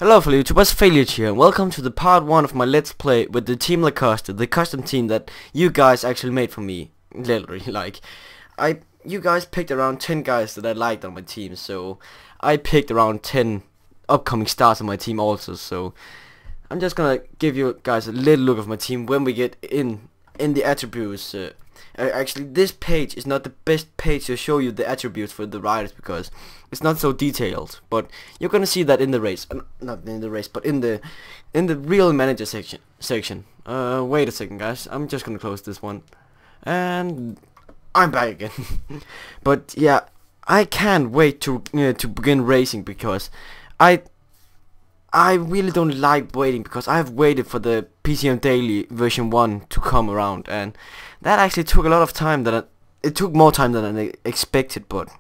Hello fellow YouTubers, Failure here, and welcome to the part 1 of my Let's Play with the team Lacoste, the custom team that you guys actually made for me. Literally, like, you guys picked around 10 guys that I liked on my team, so I picked around 10 upcoming stars on my team also, so I'm just gonna give you guys a little look of my team when we get in the attributes. Actually, this page is not the best page to show you the attributes for the riders because it's not so detailed. But you're gonna see that in the race, not in the race, but in the real manager section. Wait a second, guys. I'm just gonna close this one, and I'm back again. But yeah, I can't wait to begin racing because I really don't like waiting because I have waited for the PCM Daily version 1 to come around, and that actually took a lot of time. It took more time than I expected, but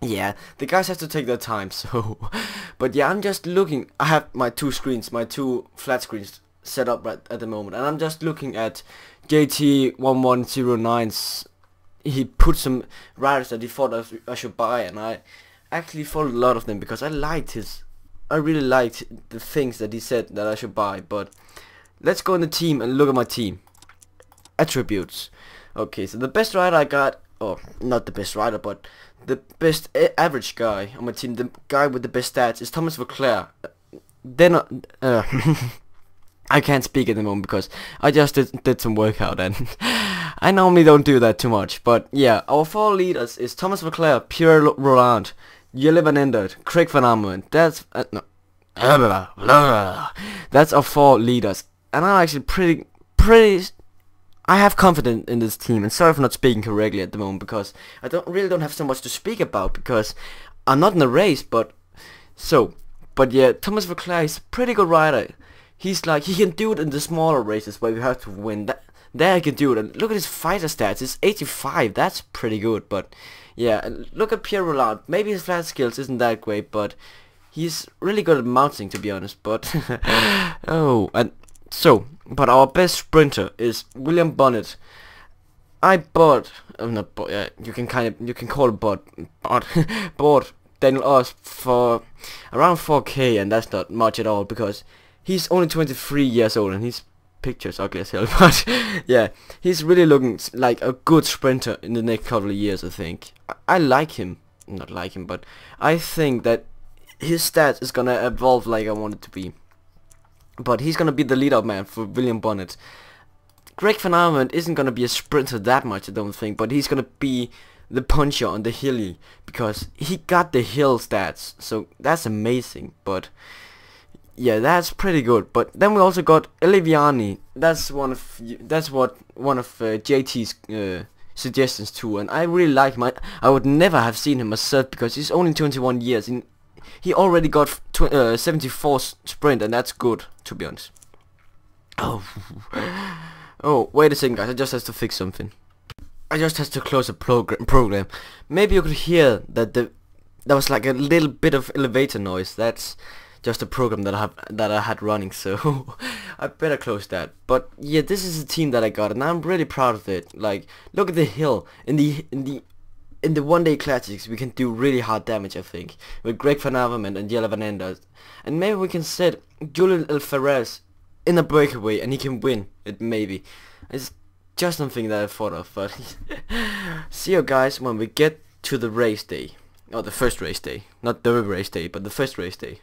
yeah, the guys have to take their time. So, but yeah, I'm just looking. I have my two flat screens set up right at the moment, and I'm just looking at JT1109's. He put some riders that he thought I should buy, and I actually followed a lot of them because I really liked the things that he said that I should buy. But let's go in the team and look at my team attributes. Okay, so the best rider I got, or not the best rider, but the best average guy on my team, the guy with the best stats is Thomas Leclerc. Then I can't speak at the moment because I just did some workout, and I normally don't do that too much. But yeah, our 4 leaders is Thomas Leclerc, Pierre Roland, Jelle Van Endert, Craig Van Armament. That's no. That's our 4 leaders, and I'm actually pretty. I have confidence in this team, and sorry for not speaking correctly at the moment because I really don't have so much to speak about because I'm not in a race. But yeah, Thomas Leclerc is a pretty good rider. He's like, he can do it in the smaller races where we have to win. There he can do it, and look at his fighter stats. It's 85. That's pretty good. But yeah, and look at Pierre Roland. Maybe his flat skills isn't that great, but he's really good at mounting, to be honest. But but our best sprinter is William Bonnet. I bought, you can call it bought Daniel Oss for around 4k, and that's not much at all because he's only 23 years old and his picture's ugly as hell. But yeah, he's really looking like a good sprinter in the next couple of years, I think. I like him, not like him, but I think that his stats is gonna evolve like I want it to be. But he's gonna be the lead-up man for William Bonnet. Craig Van Armament isn't gonna be a sprinter that much, I don't think, but he's gonna be the puncher on the hilly because he got the hill stats, so that's amazing. But yeah, that's pretty good. But then we also got Eliviani. That's one of JT's suggestions too, and I really like him. I would never have seen him myself because he's only 21 years. He already got 74 sprint, and that's good, to be honest. Oh, wait a second, guys. I just have to fix something. I just have to close a program. Maybe you could hear that there was like a little bit of elevator noise. That's just a program that I had running, so I better close that. But yeah, this is a team that I got, and I'm really proud of it. Like, look at the hill in the one-day classics. We can do really hard damage, I think, with Craig Van Armament and Jelle Van Endert. And maybe we can set Julian Alvarez in a breakaway and he can win it, maybe. It's just something that I thought of, but see you guys when we get to the race day. Or the first race day. Not the race day, but the first race day.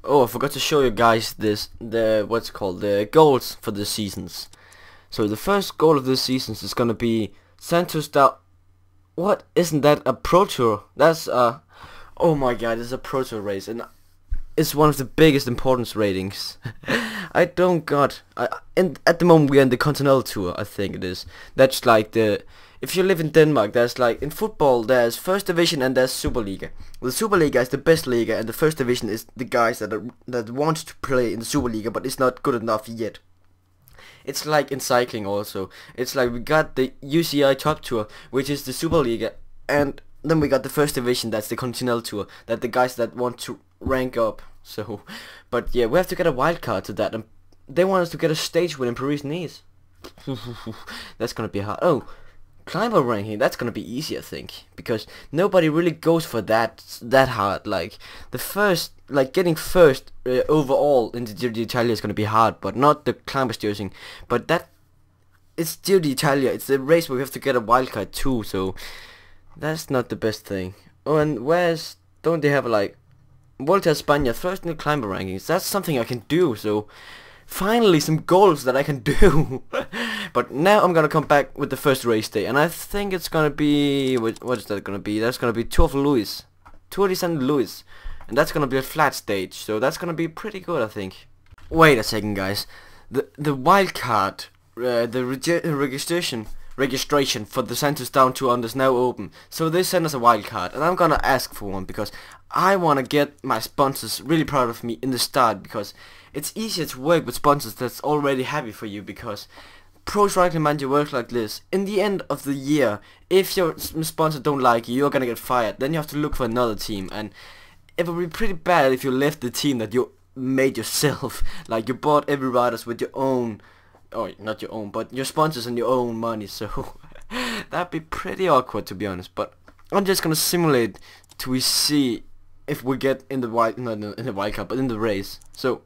Oh, I forgot to show you guys the goals for the seasons. So the first goal of this season is gonna be Santos da... What? Isn't that a Pro Tour? That's oh my god, it's a Pro Tour race, and it's one of the biggest importance ratings. At the moment we are in the Continental Tour, I think it is. That's like if you live in Denmark, there's like, in football there's First Division and there's Superliga. The Superliga is the best Liga, and the First Division is the guys that want to play in the Superliga but it's not good enough yet. It's like in cycling also. It's like we got the UCI Top Tour, which is the Superliga, and then we got the First Division, that's the Continental Tour, that the guys that want to rank up. So, but yeah, we have to get a wild card to that, and they want us to get a stage win in Paris-Nice. That's gonna be hard. Oh, Climber ranking, that's gonna be easy, I think, because nobody really goes for that hard. Like the first, like getting first overall in the Giro d'Italia is gonna be hard, but not the climbers jersey. But that it's Giro d'Italia. It's a race where we have to get a wildcard too, so that's not the best thing. Oh, and where's don't they have like Volta a España first in the climber rankings? That's something I can do. So finally some goals that I can do. But now I'm gonna come back with the first race day, and I think it's gonna be what is that gonna be? That's gonna be Tour de St. Louis, and that's gonna be a flat stage, so that's gonna be pretty good, I think. Wait a second, guys. The wild card, registration for the Santos Down 2 Under is now open, so they send us a wild card, and I'm gonna ask for one because I wanna get my sponsors really proud of me in the start, because it's easier to work with sponsors that's already happy for you, because pro cycling manager works like this. In the end of the year, if your sponsor don't like you, you're gonna get fired. Then you have to look for another team, and it would be pretty bad if you left the team that you made yourself. Like you bought every riders with your own, or not your own, but your sponsors and your own money. So that'd be pretty awkward, to be honest. But I'm just gonna simulate till we see if we get in the wild, not in the wild card, but in the race. So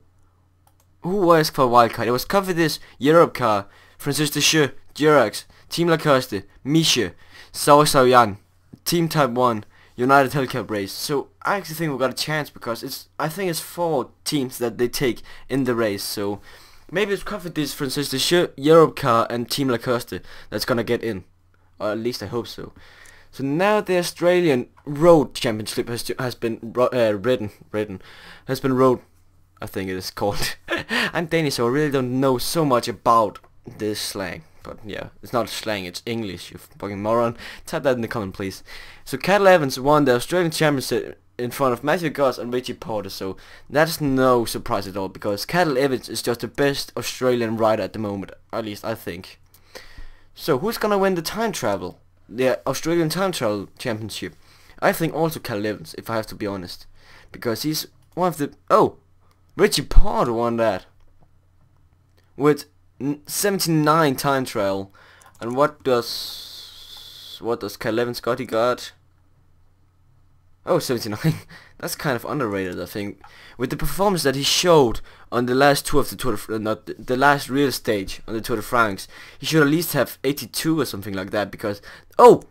who asked for a wild card? It was Cofidis, Europcar, Francis Deschamps, Jurax, Team Lacoste, Misha, Sauyan, Team Type 1, United Healthcare Race. So I actually think we got a chance, because I think it's 4 teams that they take in the race. So maybe it's Cofidis, Francis Deschamps, Europcar and Team Lacoste that's gonna get in. Or at least I hope so. So now the Australian Road Championship has been rode, I think it is called. I'm Danish, so I really don't know so much about this slang. But yeah, it's not slang, it's English, you fucking moron. Type that in the comment, please. So Cadel Evans won the Australian Championship in front of Matthew Goss and Richie Porter, so that's no surprise at all, because Cadel Evans is just the best Australian rider at the moment, at least I think. So who's gonna win the time trial? The Australian Time Trial Championship? I think also Cadel Evans, if I have to be honest, because he's one of the... Oh! Richie Porter won that with 79 time trial. And what does Cadel Evans got? He got 79. That's kind of underrated, I think. With the performance that he showed on the last two of the Tour de not the last real stage on the Tour de France, he should at least have 82 or something like that. Because oh,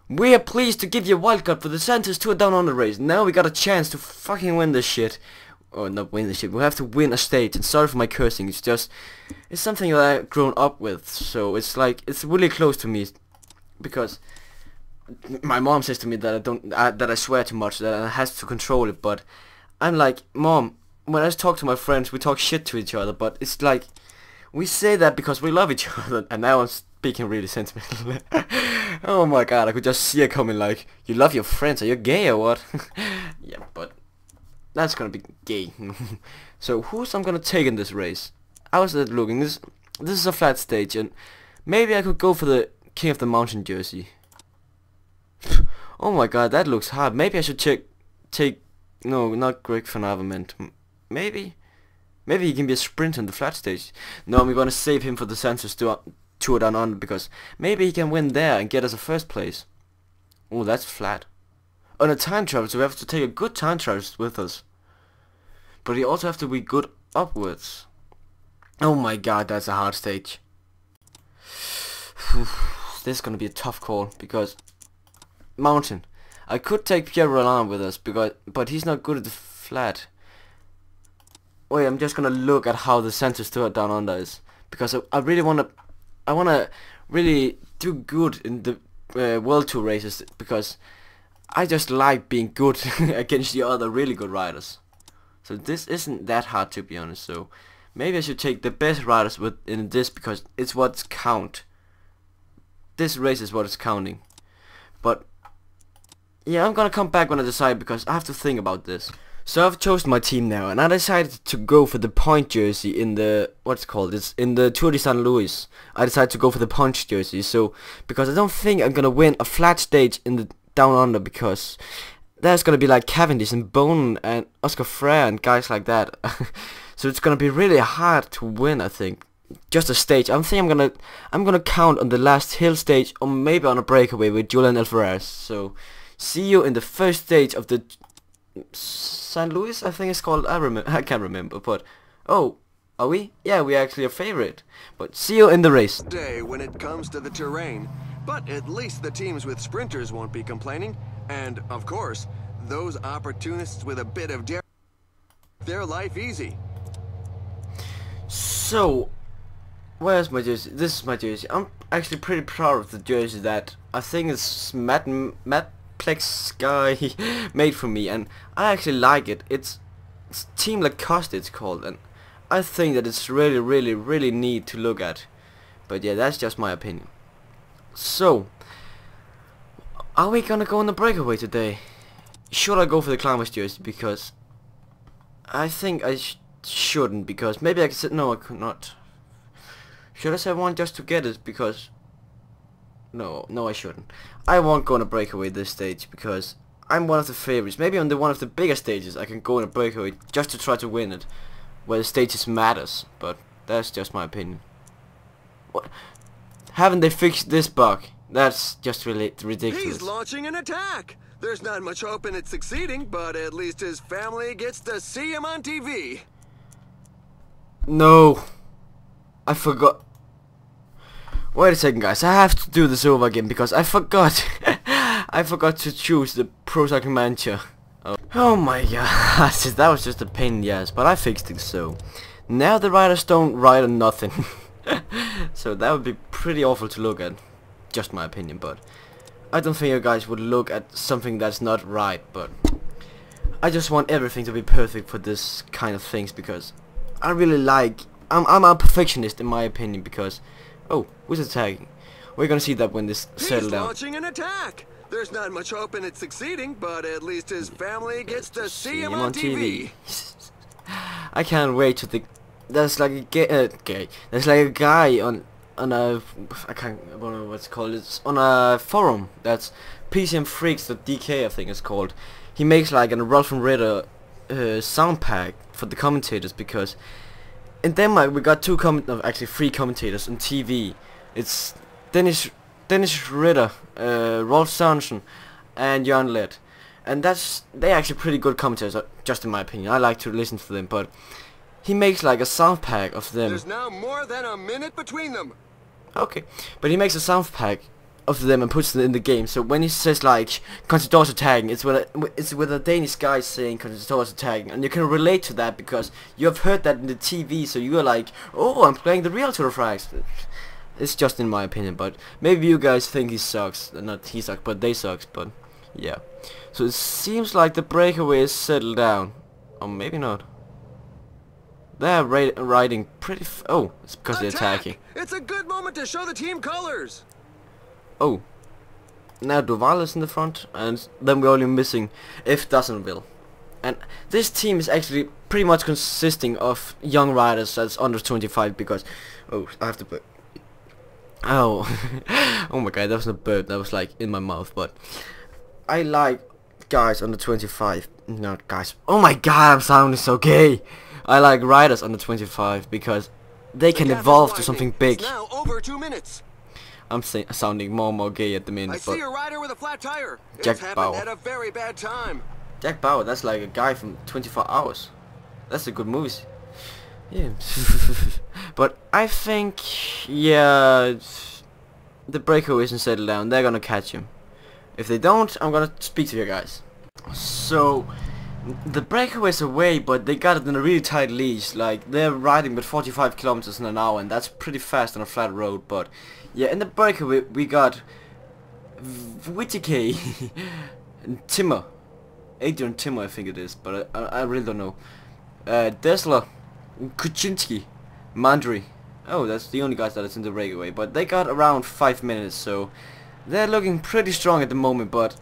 we are pleased to give you a wildcard for the Santos Tour Down Under race. Now we got a chance to fucking win this shit. Or not win this shit, we have to win a stage. And sorry for my cursing, it's something that I've grown up with. So it's like, it's really close to me. Because my mom says to me that that I swear too much, that I have to control it. But I'm like, Mom, when I talk to my friends, we talk shit to each other. But it's like, we say that because we love each other. And now I'm speaking really sentimental. Oh my god, I could just see it coming, like, you love your friends, are you gay or what? Yeah, but that's gonna be gay. So who's I'm gonna take in this race? How's that looking? This is a flat stage, and maybe I could go for the King of the Mountain jersey. Oh my god, that looks hard. Maybe I should take no, not Greg Van Avermaet. Maybe he can be a sprint on the flat stage. No, I'm gonna save him for the Santos Tour Down Under, because maybe he can win there and get us a first place. Oh, that's flat. On a time travel, so we have to take a good time travel with us. But we also have to be good upwards. Oh my god, that's a hard stage. This is gonna be a tough call, because mountain. I could take Pierre Roland with us, but he's not good at the flat. Wait, I'm just gonna look at how the Santos Tour Down Under is, because I really wanna really do good in the World Tour races, because I just like being good against the other really good riders. So this isn't that hard, to be honest. So maybe I should take the best riders in this, because it's what's count. This race is what is counting. But yeah, I'm gonna come back when I decide, because I have to think about this. So I've chosen my team now, and I decided to go for the point jersey in the, what's it called, it's in the Tour de St. Louis. I decided to go for the punch jersey, so, because I don't think I'm gonna win a flat stage in the Down Under, because there's gonna be like Cavendish and Bone and Oscar Freire and guys like that. So it's gonna be really hard to win, I think. just a stage. I'm gonna count on the last hill stage, or maybe on a breakaway with Julian Alvarez. So see you in the first stage of the St. Louis, I think it's called. I can't remember, but oh, are we? Yeah, we actually a favorite. But see you in the race. Day when it comes to the terrain, but at least the teams with sprinters won't be complaining, and of course, those opportunists with a bit of dare, their life easy. So, where's my jersey? This is my jersey. I'm actually pretty proud of the jersey that I think it's Matt Plex guy made for me, and I actually like it. It's Team Lacoste, it's called, and I think that it's really neat to look at. But yeah, that's just my opinion. So, are we gonna go on the breakaway today? Should I go for the climbers jersey? Because I think I shouldn't, because maybe I could say no, I could not. Should I say one just to get it? Because no, I shouldn't. I won't go on a breakaway this stage because I'm one of the favorites. Maybe on one of the bigger stages I can go on a breakaway just to try to win it, where the stages matters. But that's just my opinion. What? Haven't they fixed this bug? That's just really ridiculous. He's launching an attack. There's not much hope in it succeeding, but at least his family gets to see him on TV. No, I forgot. Wait a second, guys. I have to do this over again because I forgot. I forgot to choose the Pro Cycling Manager. Oh my god, that was just a pain in the ass, but I fixed it. So now the riders don't ride on nothing. So that would be pretty awful to look at. Just my opinion, but I don't think you guys would look at something that's not right. But I just want everything to be perfect for this kind of things because I really like. I'm a perfectionist in my opinion because. Oh, who's attacking? We're gonna see that when this settles down. He's launching an attack. There's not much hope in it succeeding, but at least his family gets to see him on TV. I can't wait to think. There's like a There's like a guy on a I don't know what's it called. It's on a forum that's PCMFreaks.dk I think it's called. He makes like a Rolf and Ritter sound pack for the commentators because in Denmark we got actually 3 commentators on TV. It's Dennis Ritter, Rolf Sørensen, and Jørgen Leth, and they're actually pretty good commentators, just in my opinion. I like to listen to them, but he makes like a sound pack of them. There's now more than a minute between them. Okay, but he makes a sound pack of them and puts it in the game. So when he says like Contador's tagging, it's with a Danish guy saying Contador's tagging, and you can relate to that because you have heard that in the TV. So you're like, oh, I'm playing the real Tour de France. It's just in my opinion, but maybe you guys think he sucks. Not he sucks, but they sucks. But yeah, so it seems like the breakaway is settled down, or maybe not. They're riding pretty. Oh, it's because they're attacking. It's a good moment to show the team colors. Oh, now Duval is in the front, and then we're only missing F. Dawsonville. And this team is actually pretty much consisting of young riders that's under 25 because... Oh, I have to put... Oh, oh my god, that was a burp, that was like in my mouth, but... I like guys under 25, not guys... Oh my god, I'm sounding so gay! I like riders under 25 because they can evolve to something big. It's now over 2 minutes. I'm sounding more and more gay at the minute. I see a rider with a flat tire. Jack it's happened Bauer. at a very bad time. Jack Bauer, that's like a guy from 24 Hours. That's a good movie. Yeah. But I think, yeah, the breakaway isn't settled down. They're gonna catch him. If they don't, I'm gonna speak to you guys. So, the breakaway's away, but they got it in a really tight leash. Like, they're riding with 45 kilometers an hour, and that's pretty fast on a flat road. But yeah, in the breakaway we got Whittaker, Timmer, Adrian Timmer I think it is, but I really don't know. Dessler, Kuczynski, Mandry. Oh, that's the only guys that is in the breakaway. But they got around 5 minutes, so they're looking pretty strong at the moment. But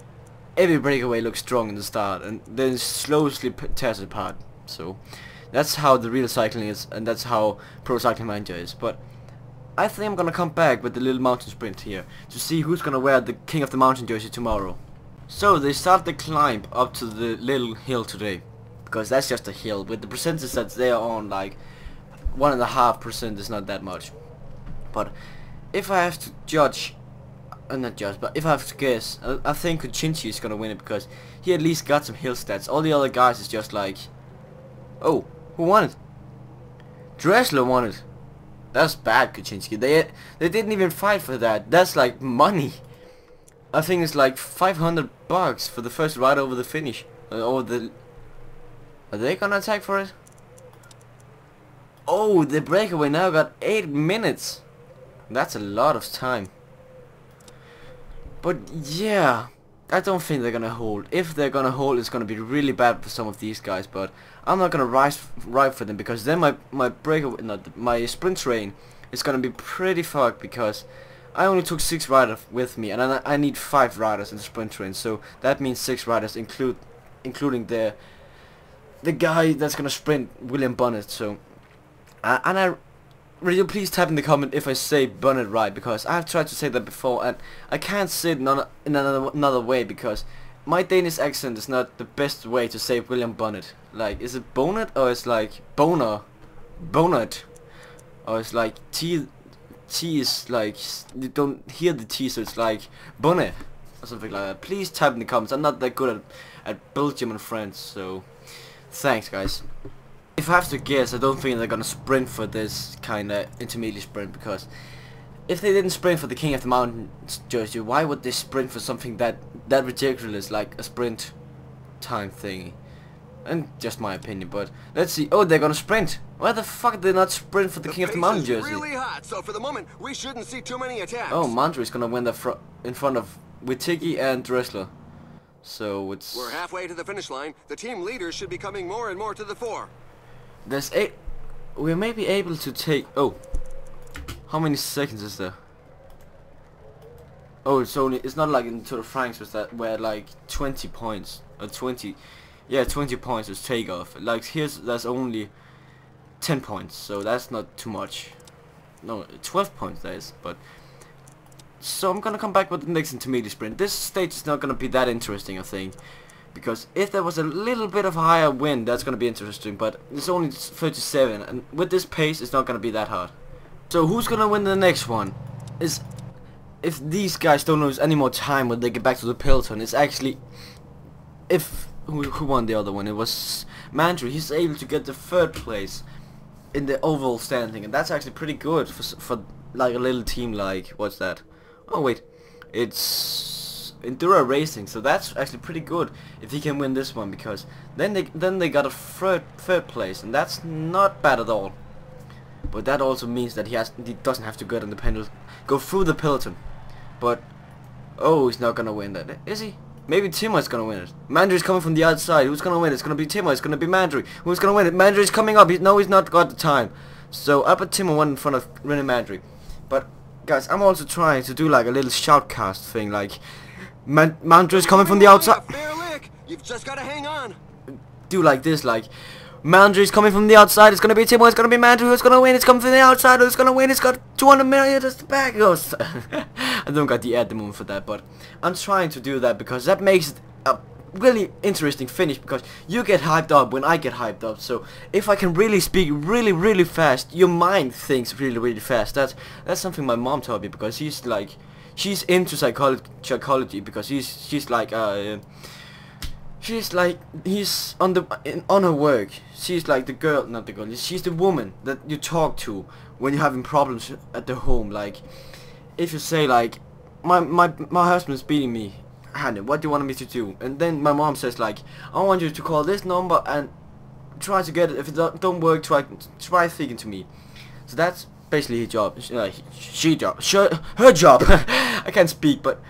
every breakaway looks strong in the start, and then slowly tears apart. So that's how the real cycling is, and that's how Pro Cycling Manager is. But I think I'm gonna come back with the little mountain sprint here to see who's gonna wear the King of the Mountain jersey tomorrow. So they start the climb up to the little hill today, because that's just a hill with the percentage that they are on. Like 1.5% is not that much. But if I have to judge, not judge, but if I have to guess, I think Kuchinchi is gonna win it because he at least got some hill stats. All the other guys is just like, oh, who won it? Dressler won it. That's bad, Kuchinski. They didn't even fight for that. That's like money. I think it's like $500 for the first ride over the finish. Are they gonna attack for it? Oh, the breakaway now got 8 minutes. That's a lot of time. But yeah, I don't think they're gonna hold. If they're gonna hold, it's gonna be really bad for some of these guys. But I'm not gonna ride for them because then my breakaway, my sprint train is gonna be pretty fucked because I only took 6 riders with me, and I need 5 riders in the sprint train. So that means 6 riders, including the guy that's gonna sprint, William Bonnet. So really, please type in the comment if I say Bonnet right, because I've tried to say that before and I can't say it in another way because my Danish accent is not the best way to say William Bonnet. Like, is it Bonnet or it's like Boner, Bonnet, or it's like T is like you don't hear the T, so it's like Bonnet or something like that. Please type in the comments. I'm not that good at Belgium and French, so thanks guys. If I have to guess, I don't think they're gonna sprint for this kinda intermediate sprint, because if they didn't sprint for the King of the Mountains jersey, why would they sprint for something that ridiculous like a sprint time thingy? And just my opinion, but let's see. Oh, they're gonna sprint. Why the fuck did they not sprint for the King of the Mountain jersey? Really hot, so for the moment we shouldn't see too many attacks. Oh, Mandry is gonna win in front of Wittig and Dressler. So it's... We're halfway to the finish line. The team leaders should be coming more and more to the fore. There's 8. We may be able to take... Oh, how many seconds is there? Oh, it's not like in Tour de France where like 20 points or 20. Yeah, 20 points is takeoff. Like there's only 10 points, so that's not too much. No, 12 points there is, but... So I'm gonna come back with the next intermediate sprint. This stage is not gonna be that interesting, I think. Because if there was a little bit of a higher wind, that's gonna be interesting, but it's only 37, and with this pace, it's not gonna be that hard. So who's gonna win the next one? If these guys don't lose any more time when they get back to the peloton, it's actually... Who won the other one? It was Mandry. He's able to get the 3rd place in the overall standing, and that's actually pretty good for like a little team like... What's that? Oh wait, it's Enduro Racing, so that's actually pretty good if he can win this one, because then they got a third place, and that's not bad at all. But that also means that he doesn't have to go through the peloton. But oh, he's not gonna win that, is he? Maybe Timo's gonna win it. Mandry's coming from the outside. Who's gonna win it? It's gonna be Timo. It's gonna be Mandry. Who's gonna win it? Mandry's coming up. He's not got the time. So I put Timo 1 in front of René Mandry. But guys, I'm also trying to do like a little shoutcast thing, like Mandry's coming from the outside. Fair lick. You've just gotta hang on. Do like this, like Mandry's coming from the outside. It's gonna be Timo. It's gonna be Mandry. Who's gonna win? It's coming from the outside. Who's gonna win? It's got 200 meters to back. Goes. I don't got the ad the moment for that, but I'm trying to do that because that makes it a really interesting finish, because you get hyped up when I get hyped up. So if I can really speak really fast, your mind thinks really fast. That's something my mom taught me, because she's into psychology, because she's like he's on her work. She's like the girl, not the girl. She's the woman that you talk to when you're having problems at the home. Like if you say like, my husband's beating me, Hannah, what do you want me to do? And then my mom says like, I want you to call this number and try to get it. If it don't work, try speaking to me. So that's basically her job. Her job. I can't speak, but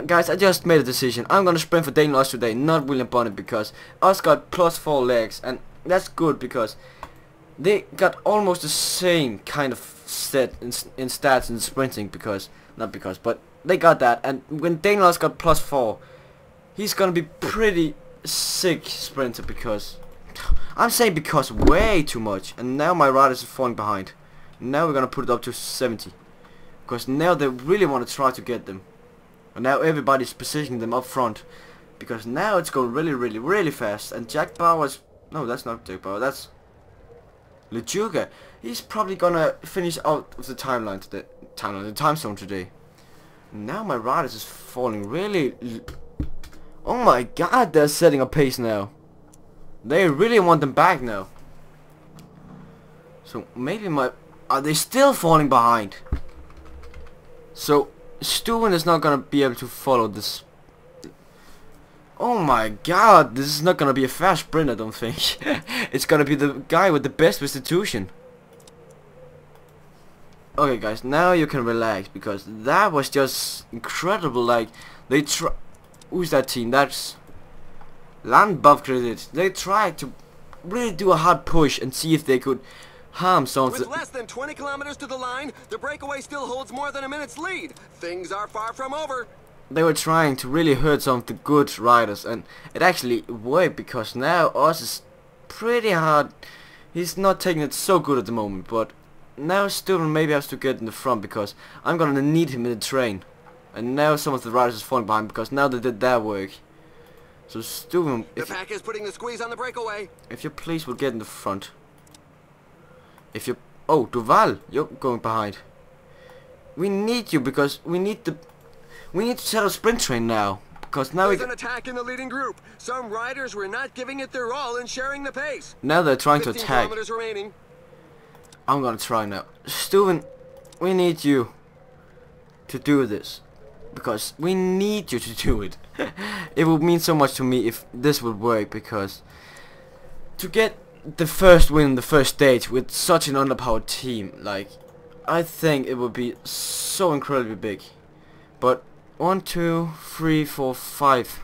guys, I just made a decision. I'm gonna sprint for Daniel Us today, not William Bonnet, because Us got +4 legs, and that's good because they got almost the same kind of set in stats in sprinting, but they got that. And when Daniel Us got +4, he's gonna be pretty sick sprinter, because I'm saying because way too much. And now my riders are falling behind. Now we're gonna put it up to 70, because now they really want to try to get them. And now everybody's positioning them up front, because now it's going really fast. And Jack Bauer's... No, that's not Jack Bauer. That's... Lejuga, he's probably gonna finish out of the timeline today. The time zone today. Now my riders is falling really. Oh my god, they're setting a pace now. They really want them back now. So maybe are they still falling behind? So Stuart is not gonna be able to follow this. Oh my god, this is not gonna be a fast sprint, I don't think. It's gonna be the guy with the best restitution. Okay guys, now you can relax, because that was just incredible. Like, they who's that team? That's Landbuff Credit. They tried to really do a hard push and see if they could harm something. With less than 20 kilometers to the line, the breakaway still holds more than a minute's lead. Things are far from over. They were trying to really hurt some of the good riders, and it actually worked, because now Oz is pretty hard. He's not taking it so good at the moment, but now Steven maybe has to get in the front, because I'm gonna need him in the train. And now some of the riders is falling behind, because now they did their work. So Steven, the pack is putting the squeeze on the breakaway. If you please will get in the front. If you, oh Duval, you're going behind. We need you, because we need to set a sprint train now, because now there's an attack in the leading group. Some riders were not giving it their all and sharing the pace. Now they're trying to attack. 15 kilometers remaining. I'm gonna try now. Steven, we need you to do this, because we need you to do it. It would mean so much to me if this would work, because to get the first win in the first stage with such an underpowered team, like, I think it would be so incredibly big. But 1, 2, 3, 4, 5.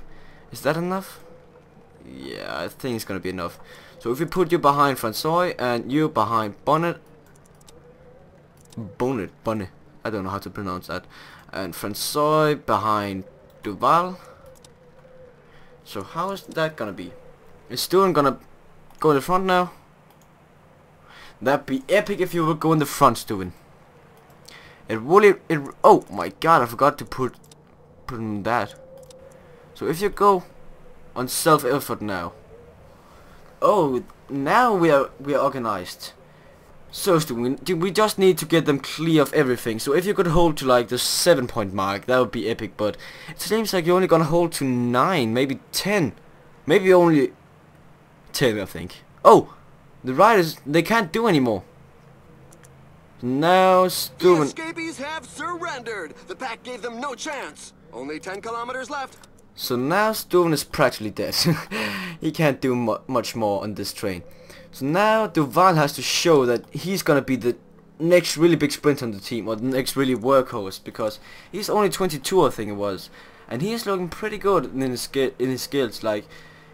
Is that enough? Yeah, I think it's gonna be enough. So if we put you behind Francois and you behind Bonnet, I don't know how to pronounce that, and Francois behind Duval. So how is that gonna be? Is Stuart gonna go in the front now? That'd be epic if you would go in the front, Stuart. Oh my god, I forgot to put in that. So if you go on self-effort now. Oh, now we are organized. So we just need to get them clear of everything. So if you could hold to like the 7-point mark, that would be epic. But it seems like you're only gonna hold to 9, maybe 10, maybe only 10, I think. Oh, the riders, they can't do anymore. Now The escapees have surrendered. The pack gave them no chance. Only 10 kilometers left. So now Stuven is practically dead. He can't do much more on this train. So now Duval has to show that he's gonna be the next really big sprinter on the team, or the next really workhorse, because he's only 22, I think it was, and he is looking pretty good in his skills. Like,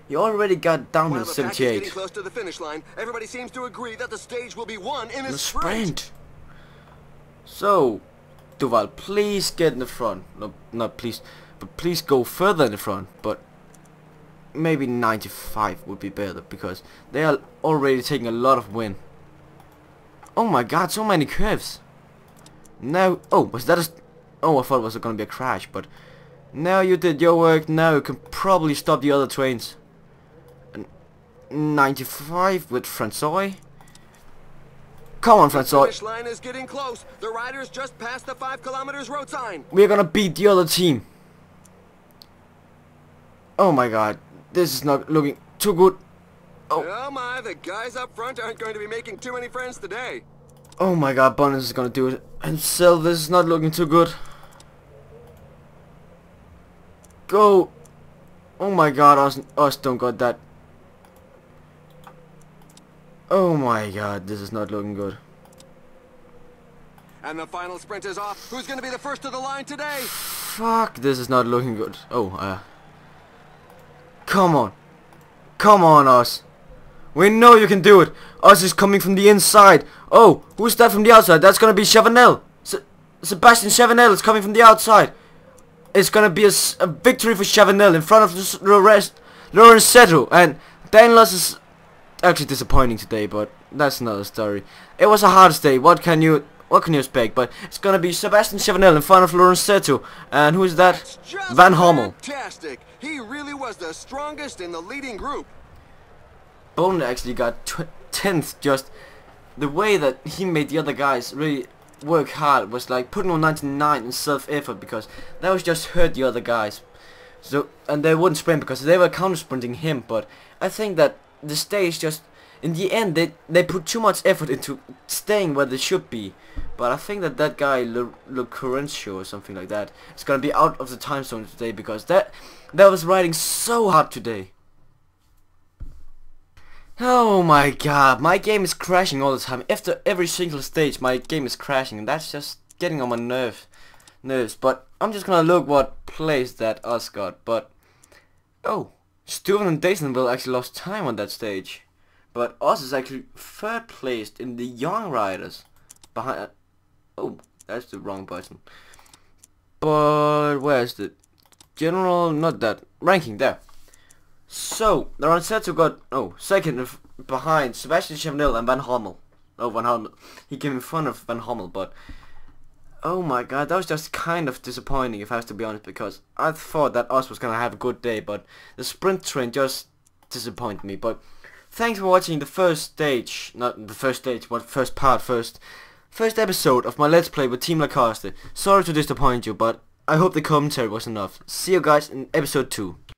he already got down to 78. Getting close to the finish line, everybody seems to agree that the stage will be won in a sprint. So, Duval, please get in the front. No, not please, but please go further in the front. But maybe 95 would be better, because they are already taking a lot of win. Oh my god, so many curves. Now, oh, was that oh, I thought it was gonna be a crash, but now you did your work. Now you can probably stop the other trains. And 95 with Francois. Come on, Francois. The finish line is getting close. The riders just passed the 5 kilometers road sign. We're gonna beat the other team. Oh my god, this is not looking too good. Oh my, the guys up front aren't going to be making too many friends today. Oh my god, Bonus is gonna do it himself. This is not looking too good. Go. Oh my god, us don't got that. Oh my god, this is not looking good. And the final sprint is off. Who's going to be the first to the line today? Fuck, this is not looking good. Oh, come on. Come on, us. We know you can do it. Us is coming from the inside. Oh, who's that from the outside? That's gonna be Chavanel. Sebastian Chavanel is coming from the outside. It's gonna be a victory for Chavanel in front of Lorenzetto. And Danlos is actually disappointing today, but that's another story. It was a hard day. What can you expect? But it's gonna be Sebastian Chavanel in front of Lorenzetto. And who's that? Van Hommel. Fantastic. He really was the strongest in the leading group. Bone actually got 10th, just the way that he made the other guys really work hard was like putting on 99 in self-effort, because that was just hurt the other guys. So, and they wouldn't sprint because they were counter sprinting him. But I think that the stage just, in the end, they put too much effort into staying where they should be. But I think that that guy Lacoste or something like that is gonna be out of the time zone today, because that was riding so hard today. Oh my god, my game is crashing all the time. After every single stage my game is crashing, and that's just getting on my nerves. But I'm just gonna look what place that us got. But oh, Stewart and Dasonville actually lost time on that stage. But us is actually third placed in the young riders. Behind oh, that's the wrong button. But where's the general, not that, ranking there. So the Ronsetto got second behind Sebastian Chavanel and Van Hommel. Oh, Van Hommel. He came in front of Van Hommel, but oh my god, that was just kind of disappointing if I have to be honest, because I thought that us was gonna have a good day, but the sprint train just disappointed me. But thanks for watching the first stage, not the first stage, but first episode of my Let's Play with Team Lacoste. Sorry to disappoint you, but I hope the commentary was enough. See you guys in episode 2.